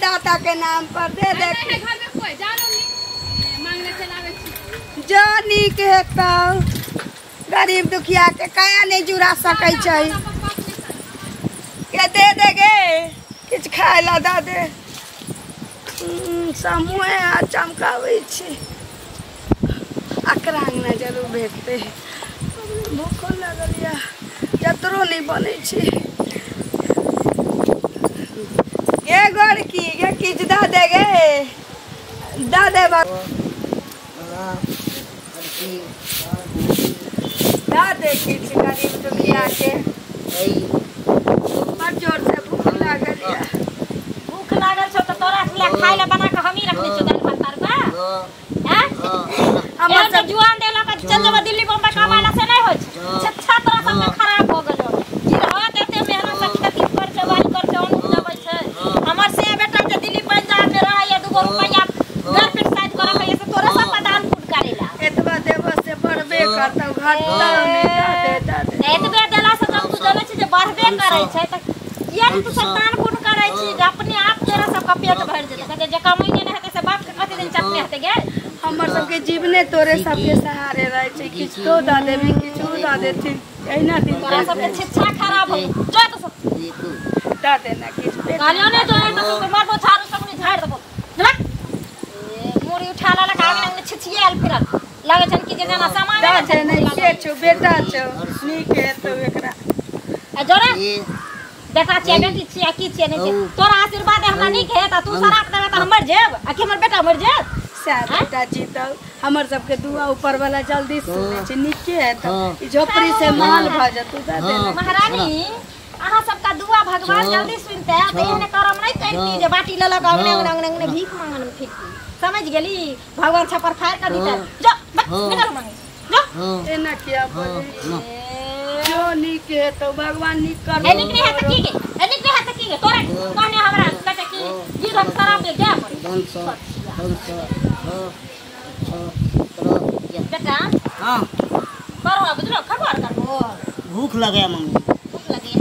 दाता के नाम पर दे दे घर में कोई जानो नहीं मांगने चलावे छी जानी के हेतौ गरीब दुखिया के काया नहीं जुड़ा सकै छै के दे दे गे किछ खाय ला दा दे समूह आ चमकावे छी अकरांग न जरूर भेटते भूख लगल या जतरो नहीं बने छी ये गोड़ की ये किछ दा दे गे दा दे दा दे किछ गरीब दुखिया के बड़ जोर से भूख लागल या भूख लागल छौ त तोरा ले खाय ले बना के हमही रखने छौ दाल भात तरुआ हैं हमर सब जुआन देला का चल जब दिल्ली बम्बई कमाला से नहीं होय छच्छा तोरा सब में खराब हो गेलो जिरवा देते मेहनत से खेती कर के वाल कर के अन उपजाबै छै हमर से बेटा के दिल्ली पंजाब में रह या 2 रुपया घर पे साइड कर के से तोरा सब दान फूट करेला एतबा देव से बढ़बे करतौ घटता नहीं दा दे एतबे देला से तू जाने छी जे बढ़बे करे छै त किया तू सब दान फूट करे छी जे अपने आप तेरा सब का पेट भर जेते कते जे कमाई नहीं हेते से बाप के कते दिन चटने हेते गे हमर सबके जीवने तोरे सबके सहारे रहे छै किछ तो दा देबे किछु दा देथिन एना दिन तोरा सबके शिक्षा खराब हो जो तो सब दा देना किछ गालियों ने जो तो सब मारबो झाड़ू सब ने झाड़ देबो जलक ए मोरी उठा ला लगा के छिछियल फिरल लागे छन कि जे ना सामान दा दे नहीं के छु बेटा छु नीक हेतौ एकरा आ जोरा बेटा छे बेटी छे की छे नहीं छे तोरा आशीर्वाद हमरा नहीं के त तू सराप देबे त हम मर जेब आ कि हमर बेटा मर जेब साथ बेटा जीतौ हमर सबके दुआ ऊपर वाला जल्दी सुने छै नीके हेतौ झोपड़ी से महल भ जतौ दा दे महारानी अहाँ सबका दुआ भगवान जल्दी सुनते त एहने करम नहीं करती जे बाटी ल लगा अंगने भीख मांगन में फिरती समझ गेली भगवान छपर फाड़ कर दीता जो निकल मांगे जो एना किया बोले जो नीक हेतौ भगवान नीक कर ए निकले है त की गे ए निकले है त की गे तोरा कहने हमरा कटे की जी हम शराब दे जा बेटा हां करो बुझलो खबर करबो भूख लगे मम्मी भूख लगे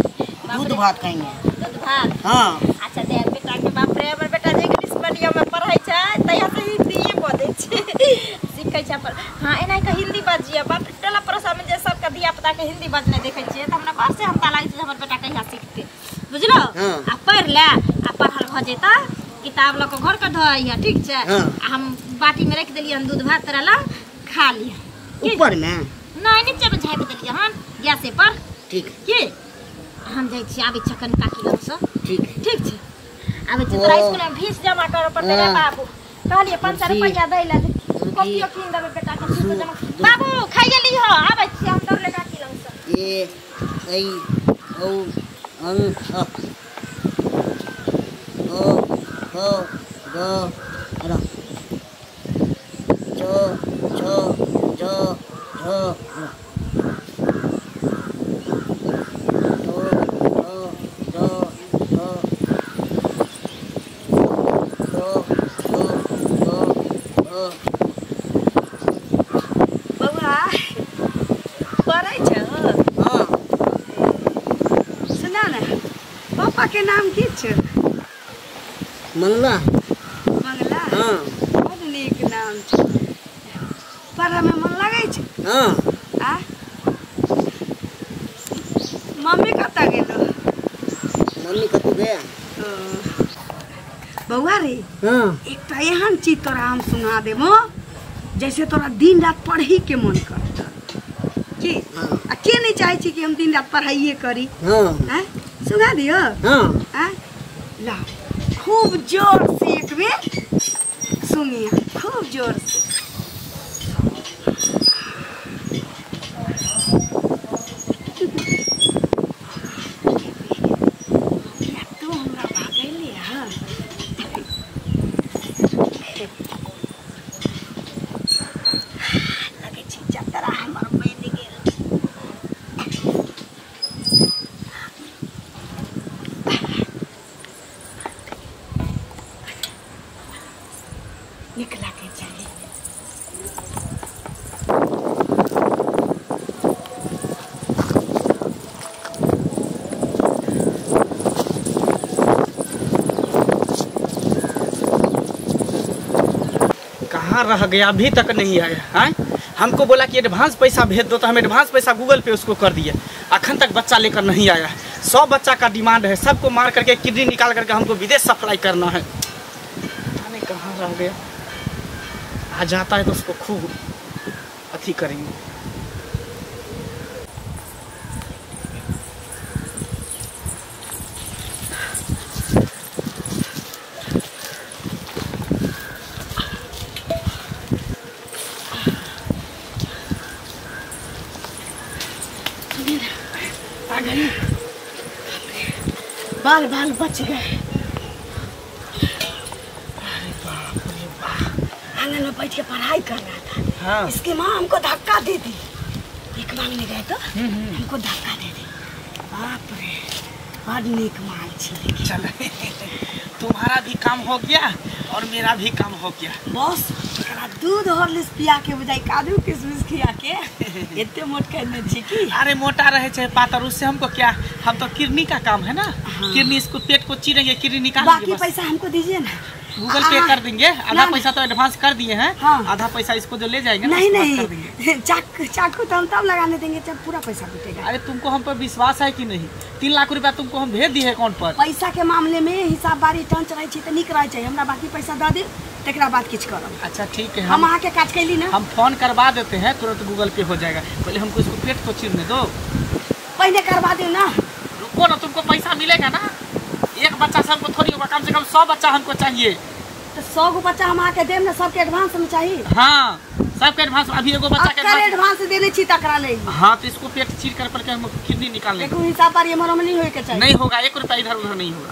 दूध भात खाएंगे दूध भात हां अच्छा दे बेटा के बाप रे हमर बेटा जे इंग्लिश मीडियम में पढ़ाई छै तया से हिंदी बोले छै सीखै छै पर हां एना के हिंदी बाजिया बाप टला परसा में जे सब के धिया पुता के हिंदी बाजने देखे छियै त हमरा बात से हम तालाई छै हमर बेटा कहिया सीखते बुझलो आ पढ़ ले आ पढ़ल भ जेता किताब ल के घर के धइया ठीक छै आ हम बाटी में रख देलियन दूध भात तोरा ला खा लिया ऊपर में नहीं नीचे में झाप देलियन हन गैस पर ठीक की हम जाई छी आबे छकन काकी लग से ठीक ठीक छै आबे छी तोरा स्कूल में फीस जमा कर पड़ते रे बाबू कहलिए 500 रुपया दै ला कॉपियो कीन देबे बेटा के फीस जमा बाबू खाइए ली हो आबे छी हम तोर ले काकी लग से ए आई ओ अन ओ हो गो अरे जो जो जो जो के नाम की छै मंगला मंगला हां बहुत नीक नाम छै पढ़े में मन लगे छै हां आ मम्मी कत गेलो मम्मी कत गया बौआ रे हां एकटा एहन चीज तोरा हम सुना देबो जैसे तोरा दिन रात पढ़ी के मन करता की आ के नहीं चाहे छी कि हम दिन रात पढ़ाइए करी हां हैं सुना दियो हां हैं ला खूब जोर से एक बेर सुनिए खूब जोर से तू हमरा भागैले हां लगे छी जतरा हमर बन गेल निकला के चाहिए कहाँ रह गया, अभी तक नहीं आया है। हमको बोला कि एडवांस पैसा भेज दो, तो हम एडवांस पैसा गूगल पे उसको कर दिए, अखन तक बच्चा लेकर नहीं आया। 100 बच्चा का डिमांड है, सबको मार करके किडनी निकाल करके हमको विदेश सप्लाई करना है। पता नहीं कहाँ रह गया, आ जाता है तो उसको खूब अथी करेंगे। बाल बाल बच गए। आंगन में बैठ के पढ़ाई कर रहा था। हाँ। इसकी माँ हमको धक्का दे दी, भीख मांगने गए तो हमको धक्का दे दी। बाप रे, बड़ नीक माल छी। चल तुम्हारा भी काम हो गया और मेरा भी काम हो गया। बॉस दूध हॉर्लिक्स पिया के बजाय काजू किशमिश खिया के इतने मोट करने छी की। अरे मोटा रहे चाहे पातर, उससे हमको क्या, हम तो किडनी का काम है ना। हाँ। किडनी, इसको पेट को चीरेंगे, किडनी निकालेंगे। बाकी पैसा हमको दीजिए ना, गूगल पे कर देंगे। आधा पैसा तो एडवांस कर दिए हैं। हाँ। आधा पैसा इसको जो ले जाएंगे ना, नहीं उसके बाद कर नहीं देंगे। चाकू तो हम तब लगाने देंगे जब पूरा पैसा लुटेगा। अरे तुमको हम पर विश्वास है कि नहीं? 3 लाख रुपया तुमको हम भेज दिए अकाउंट पर। पैसा के मामले में हिसाब बारी टंच रहे तो निक रहे चाहिए। हमरा बाकी पैसा दे दे, तेकरा बाद किछ करब। अच्छा ठीक है, हम आके काज कैली ना, हम फोन करवा देते हैं, तुरंत गूगल पे हो जाएगा। पहले हमको इसको पेट को चीरने दो। पहले करवा दे ना। रुको ना, तुमको पैसा मिलेगा ना। एक बच्चा से हमको थोड़ी होगा, कम से कम 100 बच्चा हमको चाहिए। तो 100 गो बच्चा हम आके देम ना, सबके एडवांस में चाहिए। हाँ, सबके एडवांस। अभी एगो बच्चा के एडवांस देने छी तकरा ले। हाँ, तो इसको पेट चीर कर पर हम किडनी निकालने। देखो हिसाब बारी हमारा में नहीं होए के चाहिए। नहीं होगा, 1 रुपया इधर उधर नहीं होगा।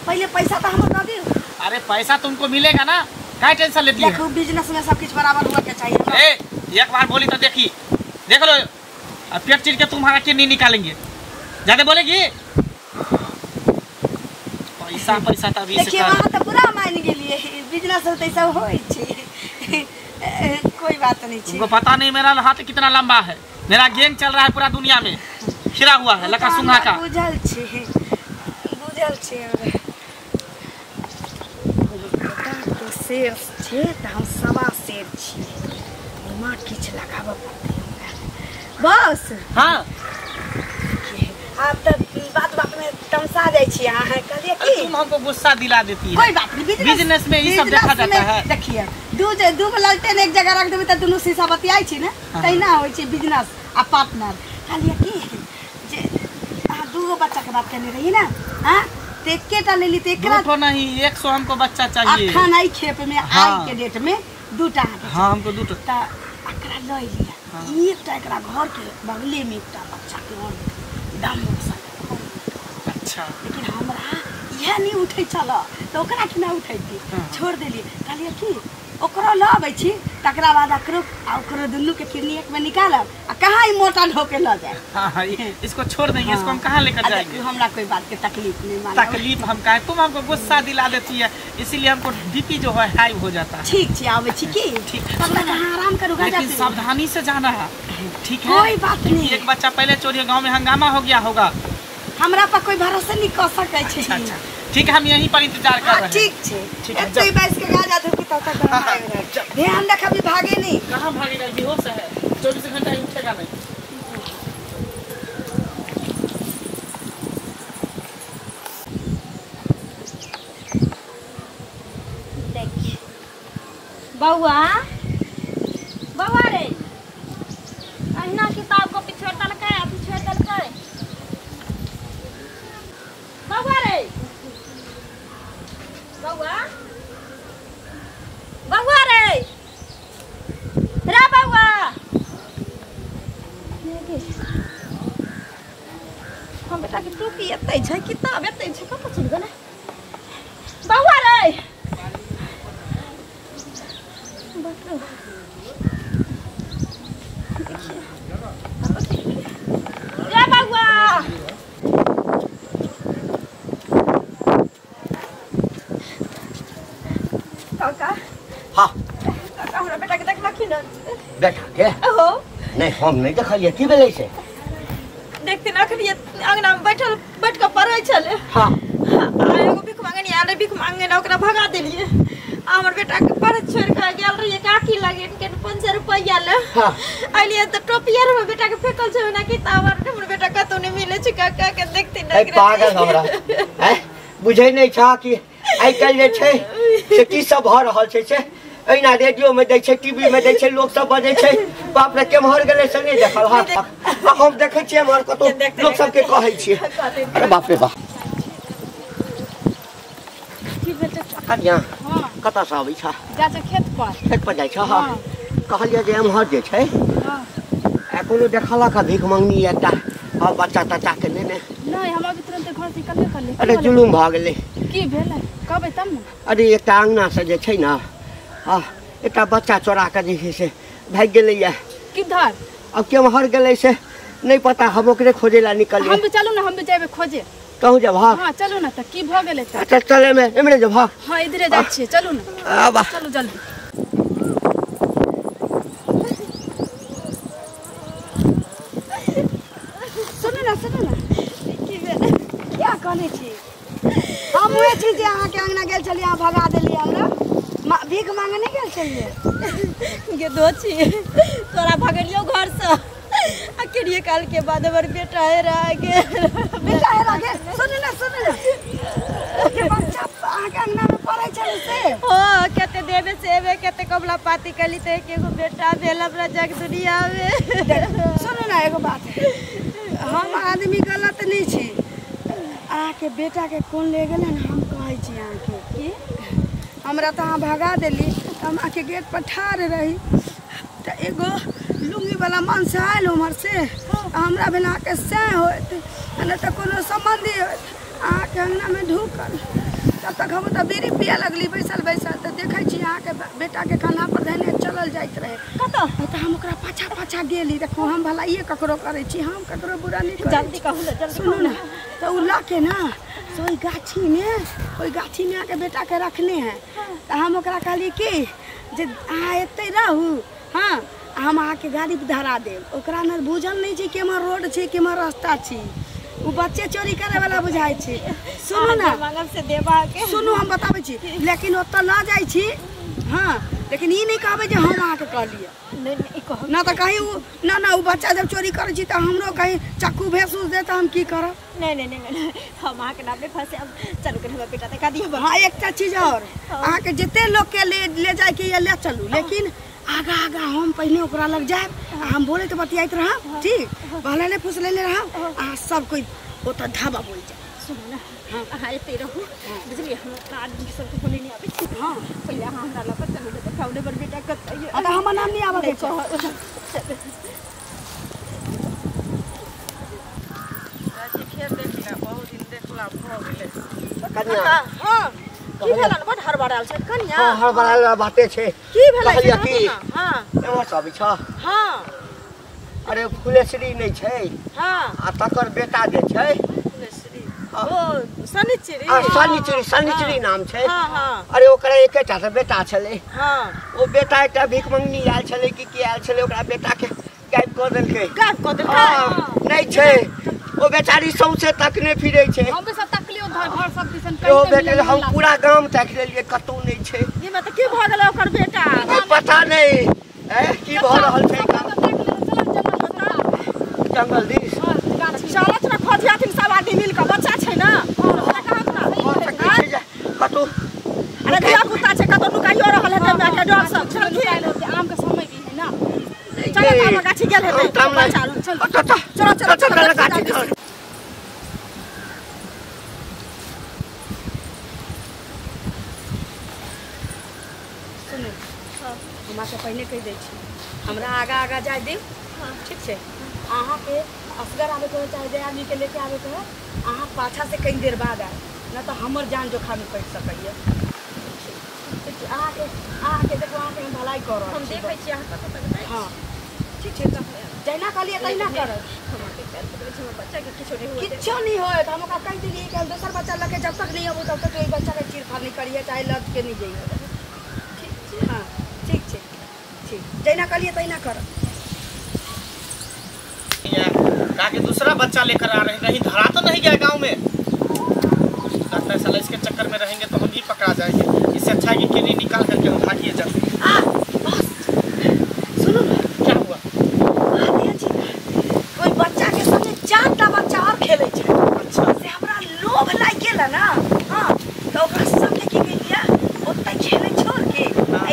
पहले पैसा तो हम दे दियो। अरे पैसा तुमको मिलेगा ना, क्या टेंशन लेती है? देखो बिजनेस में सब कुछ बराबर हुआ के चाहिए। एक बार बोली तो देखी, देख लो, अब पेट चीर के तुम्हारा किडनी निकालेंगे। ज्यादा बोलेगी? पैसा पैसा तो अभी देखिए वहाँ तो पूरा मान गेलिए, बिजनेस होते सब होई छी। कोई बात नहीं छी। तुमको पता नहीं मेरा हाथ कितना लंबा है, मेरा गैंग चल रहा है पूरा दुनिया में, खिरा हुआ है लका सुंघा का। बुझल छी, बुझल छी। शेर छे तो हम 1.25 शेर छी। माँ किछ लगाबऽ पड़तै हमरा। बस हाँ, आप तो बात में तमसा जाए छी। अहाँ कहलिए कि तुम हमको गुस्सा दिला देती है। कोई बात नहीं, बिजनेस में ये सब देखा जाता है। देखिए दू ललटेन एक जगह रख देबे तो दोनों शीशा बतियाई छी ना, तहिना होइ छै बिजनेस आ पार्टनर। कहलिए कि जे अहाँ 2 गो बच्चा के बात करने रही ना, हां तो एकेटा ले ली तो एकरा तो नहीं 100 हमको बच्चा चाहिए। अखन आई खेप में हाँ। आई के डेट में 2टा। हाँ, हमको 2टा। त एकरा ले लिया। एकटा एकरा घर के बगले में एकटा बच्चा के और दाम सा। अच्छा, लेकिन हमरा यह नहीं उठे चल तो ओकरा कि ना उठे छोड़ देली। कहलिए कि ओकरो ल आबै छी, तकरा बाद ओकरो दुनू के किडनी एक में निकालब आ कहाँ ई मोटा ढोके ल जाए। हाँ, इसको छोड़ देंगे। इसको हम कहाँ लेकर जाएंगे? हमरा कोई बात के तकलीफ नहीं मानो। तकलीफ हम काहे, तुम हमको गुस्सा दिला देती है, इसीलिए हमको बीपी जो है हाई हो जाता है। ठीक छी, आवे छी की ठीक। हमरा कहाँ आराम करूँगा। लेकिन सावधानी से जाना है, ठीक है? कोई बात नहीं। एक बच्चा पहले चोरी, गांव में हंगामा हो गया होगा। हमरा पर कोई भरोसा नहीं कर सकै छी। अच्छा, ठीक है, हम यहीं पर इंतजार कर रहे हैं। ठीक छे, ठीक है, एतै बैस के गाजा धूप तब तक ध्यान रख, अभी भागे नहीं। कहाँ भागेगा, बेहोश है, 24 घंटा ही उठेगा नहीं। बउआ बउआ रे, अहिना किताब को पिछड़ देलकै। बउआ रे, बउआ रे, रे बउआ। हम बेटा के टोपी एतै छै, किताब एतै छै, कतऽ चलि गेलै बउआ रे? रे बउआ, काका। हाँ काका हमरा बेटा के देखलखिन बेटा के ओहो नहीं, हम नहीं देखलिए। की भेलै से? देखते अखनी अंगना में बैठ के पढ़ै छलै। हाँ, एगो भीख मांगनी आले, भीख मांगे ना ओकरा भगा देलिए। हमर बेटा के पर छोड़ के गेल रही काकी लगे के 500 रुपया ले हां आइलिए त टोपियर में बेटा के फेकल छै ना कि तावर हमर बेटा कतो नहीं मिले छै काका के देखती ए पागल हमरा हैं बुझै नै छ कि आइ काल्हि जे छै से की सब भ रहल छै से एना रेडियो में दै छै टीवी में दै छै लोग सब बजै छै बाप रे केमहर गेलै से नहीं देखल हां हम देखै छियै हमर कतो लोग सब के कहै छियै अरे बाप रे बाप की बेटा कन्या हां कतऽ से आबै छ जा छै खेत पर जाइ छ हां कहलिए जे एमहर जे छै हां आ कोनो देखला का भीख मंगनी एकटा आ बच्चा तच्चा के ने नहीं हम अभी तुरंत घर से निकलबे करले अरे जुलूम भ गेलै की भेलै कहबै तब न अरे एकटा अंगना से जे छै ना आ एकटा बच्चा चोरा के जे छै से भाग गेलैया किधर अब केमहर गेलै से नहीं पता हम ओकरे खोजे ला निकलिए हम भी चलू ना हम भी जेबे खोजे कहूँ जब हाँ हां चलू ना त की भ गेलै त अच्छा चले में इमरे जब हाँ हां इधरे जा छिए चलू ना आबा चलू जल्दी सुनू ना क्या कहने छी हम हुए छी जे अहाँ के अंगना गेल छलिए अहाँ भगा देलिए हमरा भीख मांगे नहीं गेल छलिए गे दो छी तोरा भगलियो घर से अकेले काल के बाद हमर बेटा है रह गेल बेटा हेरा गेल सुनू ना के बच्चा अहाँ के अंगना में पड़ै छले से ओ कते देबे सेबे कते कबला पाती कली ते एगो बेटा भेल हमरा जग दुनिया में सुनू ना एगो बात हम आदमी गलत नहीं छी अहाँ के बेटा के कौन ले गेलै न हम कहै छी अहाँ के की हमरा त अहाँ भगा देली हम अहाँ के गेट पर ठाड़ रही त एगो लुंगी वाला मन से आयल उमर से हमरा बिना के से होत न त कोनो संबंधी अहाँ के अंगना में ढुकल तब तक हम त बीड़ी पिया लगली बैसल त देखै छी अहाँ के बेटा के कान्हा पर धने चलल जाइत रहे कतो त हम ओकरा पाछा गेली देखो हम भलाइए ककरो करै छी हम ककरो बुरा नहीं करै जल्दी कहू ना जल्दी सुनू ना तो उ लाके ना तो ओई गाछी में आके बेटा के रखने हैं तो हम ओकरा कहली कि जे अहाँ एते रहू हाँ हम अहाँ के गाड़ी धरा देब ओकरा न बुझल नहीं छै केमहर रोड छै केमहर रास्ता छै उ बच्चे चोरी करे वाला बुझाइ छै सुनू ना मंगल से देबा के सुनू हम बताबै छी लेकिन ओतऽ ल जाइ छी हाँ लेकिन ई नहीं कहबै जे हम अहाँ के कहलिए नहीं कहू ना तो कहीं ना उ बच्चा जब चोरी करे छी तो हमरो कहीं चाकू भेसूस दे तो हम की करब नहीं हम आके नाम पे फंसे अब चलो के हमरा बेटा दिखा दिए हाँ एक चीज और अहाँ के जितने लोग के ले जाए के ये ले चलू लेकिन आगा हम पहले ओकरा लग जाए हम बोले तो बतियाइत रहा ठीक पहले ले फुस ले रहा आ सब कोई ओत ढाबा बोल जाए सुनो ना हां एते रहू बुझलिए हम कार्ड सब को बोले नहीं आबे हां पहले हमरा लग चलो देखाउले बर बेटा कत अरे हमर नाम नहीं आवे के खेत देखला बहुत दिन देखला भ गेलै कन्या हां की भेलन बड हड़बड़ाल छै कन्या हाँ हड़बड़ाल बाते छै की भेलै कहलिए कि हां एमहर से आबै छ हां अरे फुलेश्वरी नहीं छै हां आ तकर बेटा जे छै श्री ओ सनिचरी सनिचरी नाम छै हां हां अरे ओकरा एकेटा से बेटा छलै हां ओ बेटा एकटा भीख मंगनी आयल छलै कि आयल छलै ओकरा बेटा के गायब कर देलकै गायब कर देलकै नहीं छै ओ बेचारी सौंसे तकने फिरै छै हम भी सब तकलियो घर सब दिसन ओ बेटे हम पूरा गांव तक लेलिए कतौ नहीं छै ये मत की भ गेलै ओकर बेटा पता नहीं की भ रहल छै जंगल दिस चलत ना खोजियाथिन सब आदमी मिल के बच्चा छै ना कतौ अरे धिया पुता छै कतौ नुकाइयो रहल है त के डर सब आम के समय भी है ना चलो हम गाछी गेल है चलो गाछी सुनू हमरा से पहले कह दै छी हमरा आगा जाए दे ठीक छै अहाँ के असगर आवे के चाहे दे आदमी के लेके आवे के अहाँ पाछा से कई देर बाद आए ना तो हमर जान जोखिम में पड़ सकैए अहाँ के देखो अहाँ के हम भलाई कर रहल हम छी देखै छी अहाँ कत हाँ ठीक छै तब जैना कहलिए तहिना करब बच्चा के किछो नहीं होत किच्छो नहीं होत हम ओकरा कह दिलिए कि दोसर बच्चा लगे जब तक नहीं आबू तब तक एक बच्चा के चीरफाड़ नहीं करिए चाहे लद के नहीं जाइए ठीक हाँ ठीक छै ठीक जैना कहलिए तहिना करब ताकि दूसरा बच्चा लेकर आ रहे कहीं धरा तो नहीं गया गांव में लगता है साला इसके चक्कर में रहेंगे तो हम भी पकड़ा जाएंगे। इससे अच्छा है कि किडनी निकाल करके हम भागिए जाते। सुनो ना, क्या हुआ? कोई बच्चा के संगे 4टा बच्चा और खेले छै। अच्छा से हमरा लोभ लाग गेल ना। हां तो ओकरा संगे की कहिया ओतै खेले छोड़ के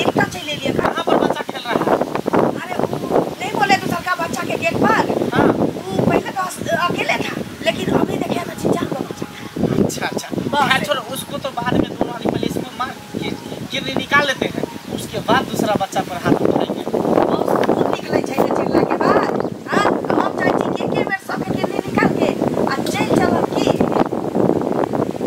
इनका चले लिए। कहाँ पर बच्चा खेल रहा है? अरे वो नहीं बोले तो सरका बच्चा के गेट पर। हाँ वो पहले तो अकेले था, लेकिन अभी देखे ना 4 बच्चा। अच्छा अच्छा, खैर छोड़ो उसको तो बाद में दोनों वाली पहले इसमें मार किडनी निकाल लेते हैं, उसके बाद दूसरा बच्चा पर हाथ उठाएंगे। बहुत खून निकले छै चिल्ला के बाद। हां हम चाहे छी के बेर सब के नहीं निकाल के आ चल चल की।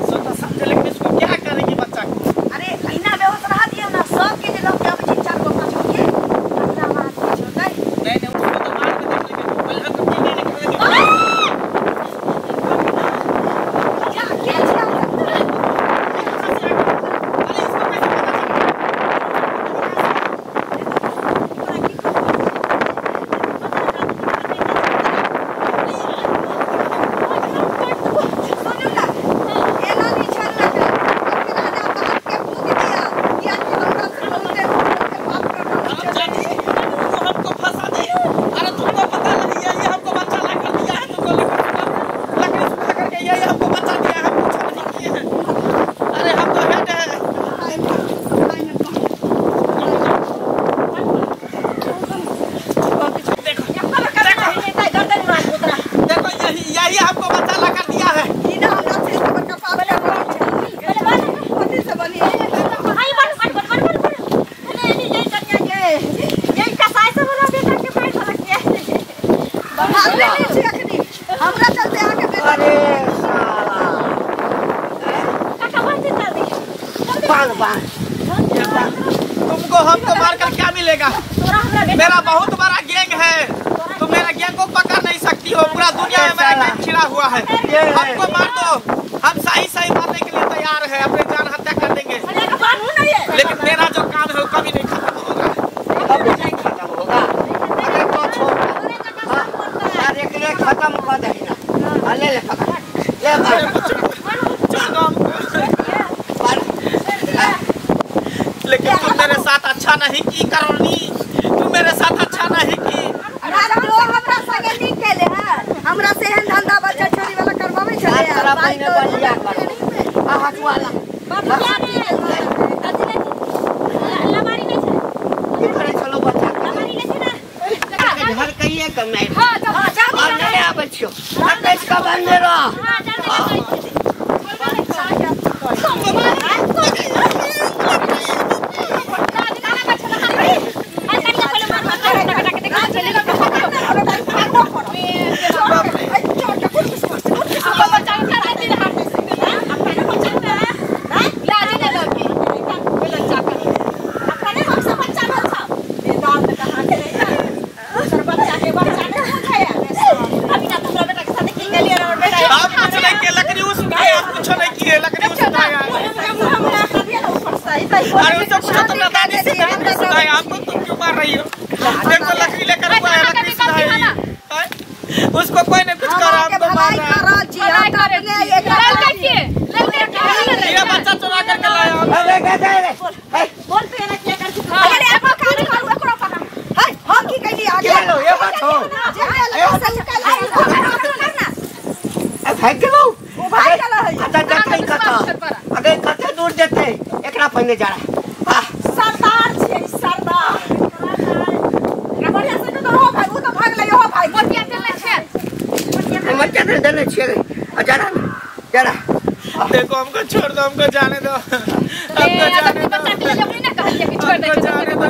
सो तो समझे, लेकिन इसको क्या करेंगे बच्चा को? अरे अहिना व्यवस्था रहा दियो ना, सब के जे लोग के अब 4 गो 5 गो के अपना मार छोड़ दे। नहीं उसको तो बाद में देख लेंगे, पहले हम तो किडनी निकालेंगे। जा के छिया हमरा चलते आके बेटा। अरे साला तुमको हमको मारकर क्या मिलेगा? मेरा बहुत बड़ा गैंग है, तुम मेरा गैंग को पकड़ नहीं सकती हो। पूरा दुनिया में मेरा गैंग छिड़ा हुआ है। हमको मार दो, हम सही मारने के लिए तैयार है, अपनी जान हत्या कर देंगे। लेकिन मेरा जो काम है वो कभी नहीं खत्म होगा। कभी नहीं खत्म होगा। अरे तो छोड़ यार, एक ले खत्म कर देना। ले ले पकड़ ले लेकिन तुम मेरे साथ अच्छा नहीं की करोनी, तुम मेरे साथ अच्छा नहीं की। हमरा संगे नहीं केले है, हमरा से एहन धंधा बच्चा छोरी वाला करवावे छले। सारा महीने बलिया कर आ हाथ वाला बतिया ने लमारी नहीं छै। ये करे चलो बच्चा लमारी नहीं छै ना। घर कहिए कमाई। हां जाओ और नहीं आ बच्चों अब इसका बंद रहो। हां जाने उसको कोई नहीं कुछ करा, हमको मार रहा है। ये बच्चा चुरा करके लाया। अरे कैसे बोल पे ना क्या कर छी। अरे एको काज करू एकरो पकड़। हाय हम की कहली आगे क्या लो ये बात हो फेंक लो वो भाई चला है। अच्छा देखै कत अगे कते दूर जेते एकरा पहले जा रहा। सरदार छै सरदार। बढ़िया से तो हो भाई, वो तो भाग ले हो भाई। मोटिया चले छै, मत देले छिए जरा देखो हमको छोड़ दो, हमको जाने दो, हमको जाने दो, बच्चा के लिए अपनी ना कहलिए कि छोड़ दे, हमको जाने दो।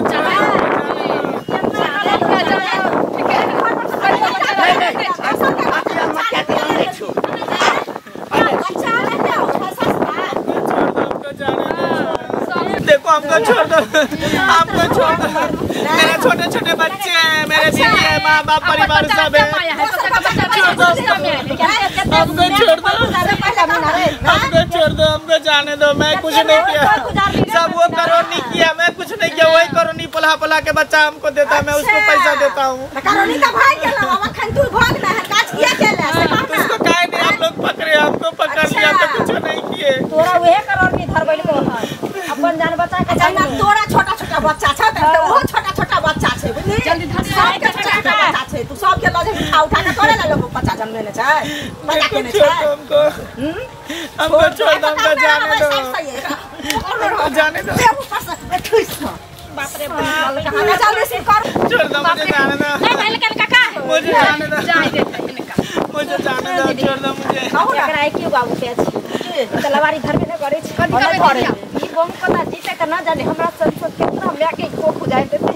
देखो हमको छोड़ दो, हमको छोड़ दो। मेरे छोटे छोटे बच्चे हैं, मेरे बीवी है, माँ बाप परिवार सब है। हमको छोड़ दो, हमको छोड़ दो, हमको जाने दो। मैं कुछ नहीं किया, सब वो करोनी किया, मैं कुछ नहीं किया। वही करोनी पला के बच्चा हमको देता, मैं उसको पैसा देता हूँ। करोनी का भाई के ना अब खन तू भाग ना है, काज किया केले से कहना। उसको काहे नहीं आप लोग पकड़े, हमको पकड़ लिया तो कुछ नहीं किए। करे ला लोग बच्चा जन्म लेने चाहे बच्चा केने छोड़ चाहे दो हमको हमको छोड़ दो हमको जाने दो जाने दो बाप रे बाप कहां चल रे कर छोड़ दो मुझे जाने दो नहीं भाई लेकिन काका मुझे जाने दो जाए देते इनका मुझे जाने दो छोड़ दो मुझे एकरा है क्यों बाबू के अछि तलवारी धर में न करे छी कदी कबे करे ई बम कना जीते का ना जाने हमरा संसद कितना लेके को खुजाए देते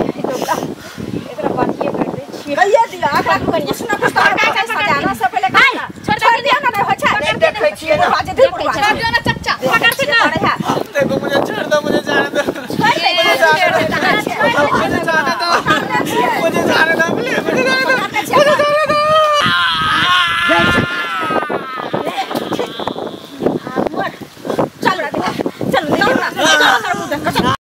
एकरा बातिए कर दे छी कहिए दिया का कुछ ना कुछ तो